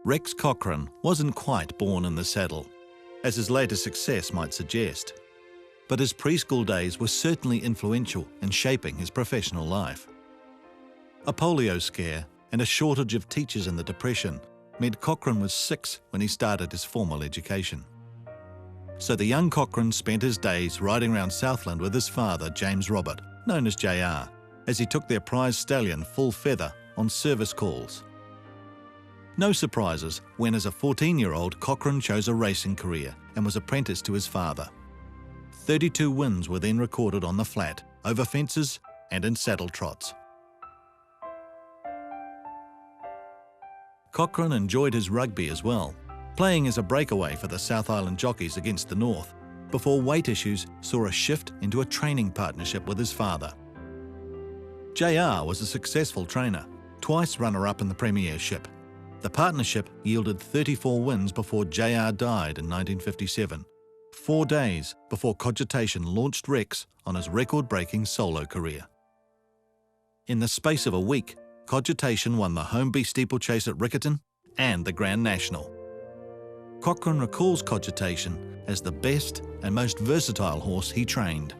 Rex Cochrane wasn't quite born in the saddle, as his later success might suggest. But his preschool days were certainly influential in shaping his professional life. A polio scare and a shortage of teachers in the Depression meant Cochrane was 6 when he started his formal education. So the young Cochrane spent his days riding around Southland with his father, James Robert, known as JR, as he took their prize stallion Full Feather on service calls. No surprises when, as a 14-year-old, Cochrane chose a racing career and was apprenticed to his father. 32 wins were then recorded on the flat, over fences and in saddle trots. Cochrane enjoyed his rugby as well, playing as a breakaway for the South Island jockeys against the North, before weight issues saw a shift into a training partnership with his father. JR was a successful trainer, twice runner-up in the premiership. The partnership yielded 34 wins before JR died in 1957, 4 days before Cogitation launched Rex on his record-breaking solo career. In the space of a week, Cogitation won the Homeby Steeplechase at Riccarton and the Grand National. Cochrane recalls Cogitation as the best and most versatile horse he trained.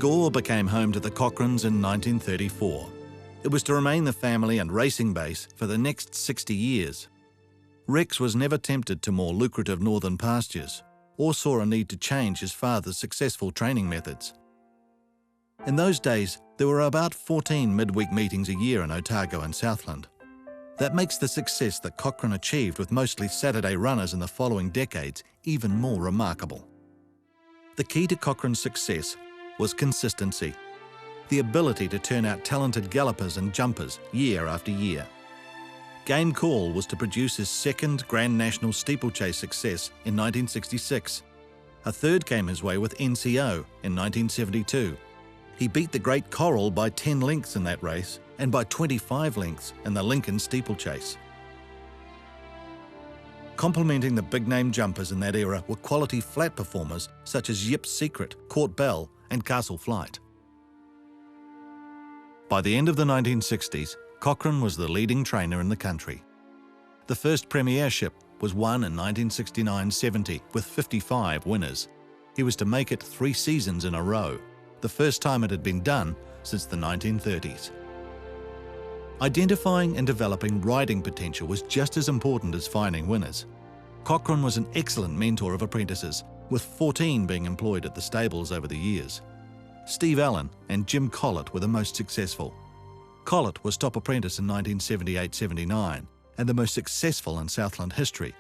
Gore became home to the Cochranes in 1934. It was to remain the family and racing base for the next 60 years. Rex was never tempted to more lucrative northern pastures, or saw a need to change his father's successful training methods. In those days, there were about 14 midweek meetings a year in Otago and Southland. That makes the success that Cochrane achieved with mostly Saturday runners in the following decades even more remarkable. The key to Cochrane's success was consistency, the ability to turn out talented gallopers and jumpers year after year. Game Call was to produce his second Grand National steeplechase success in 1966. A third came his way with NCO in 1972. He beat the Great Coral by 10 lengths in that race and by 25 lengths in the Lincoln steeplechase. Complementing the big-name jumpers in that era were quality flat performers such as Yip's Secret, Court Bell and Castle Flight. By the end of the 1960s, Cochrane was the leading trainer in the country. The first premiership was won in 1969-70 with 55 winners. He was to make it 3 seasons in a row, the first time it had been done since the 1930s. Identifying and developing riding potential was just as important as finding winners. Cochrane was an excellent mentor of apprentices, with 14 being employed at the stables over the years. Steve Allen and Jim Collett were the most successful. Collett was top apprentice in 1978-79 and the most successful in Southland history,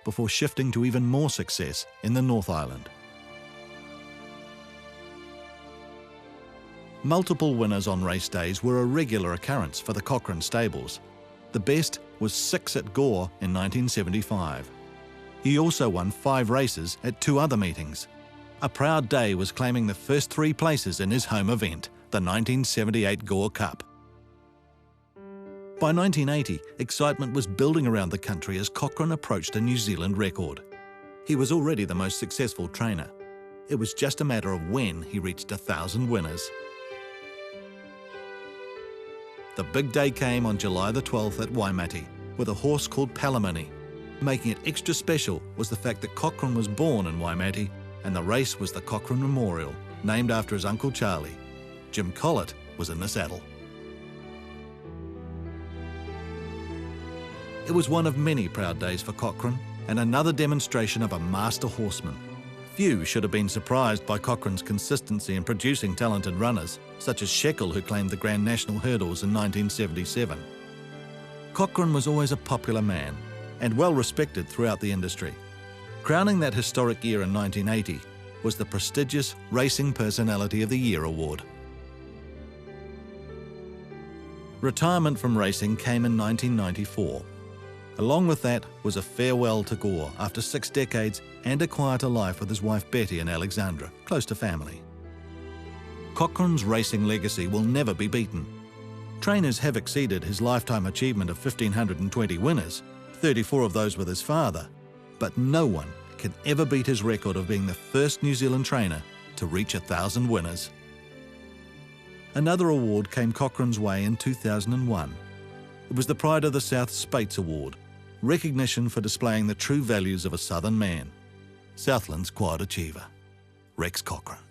before shifting to even more success in the North Island. Multiple winners on race days were a regular occurrence for the Cochrane stables. The best was 6 at Gore in 1975. He also won 5 races at 2 other meetings. A proud day was claiming the first 3 places in his home event, the 1978 Gore Cup. By 1980, excitement was building around the country as Cochrane approached a New Zealand record. He was already the most successful trainer. It was just a matter of when he reached 1,000 winners. The big day came on July the 12th at Waimate, with a horse called Palamini. Making it extra special was the fact that Cochrane was born in Waimate, and the race was the Cochrane Memorial, named after his Uncle Charlie. Jim Collett was in the saddle. It was one of many proud days for Cochrane, and another demonstration of a master horseman. Few should have been surprised by Cochrane's consistency in producing talented runners, such as Shekel, who claimed the Grand National hurdles in 1977. Cochrane was always a popular man, and well respected throughout the industry. Crowning that historic year in 1980 was the prestigious Racing Personality of the Year award. Retirement from racing came in 1994. Along with that was a farewell to Gore after 6 decades and a quieter life with his wife Betty in Alexandra, close to family. Cochrane's racing legacy will never be beaten. Trainers have exceeded his lifetime achievement of 1,520 winners, 34 of those with his father, but no one can ever beat his record of being the first New Zealand trainer to reach 1,000 winners. Another award came Cochrane's way in 2001. It was the Pride of the South Spates Award, recognition for displaying the true values of a southern man. Southland's quiet achiever, Rex Cochrane.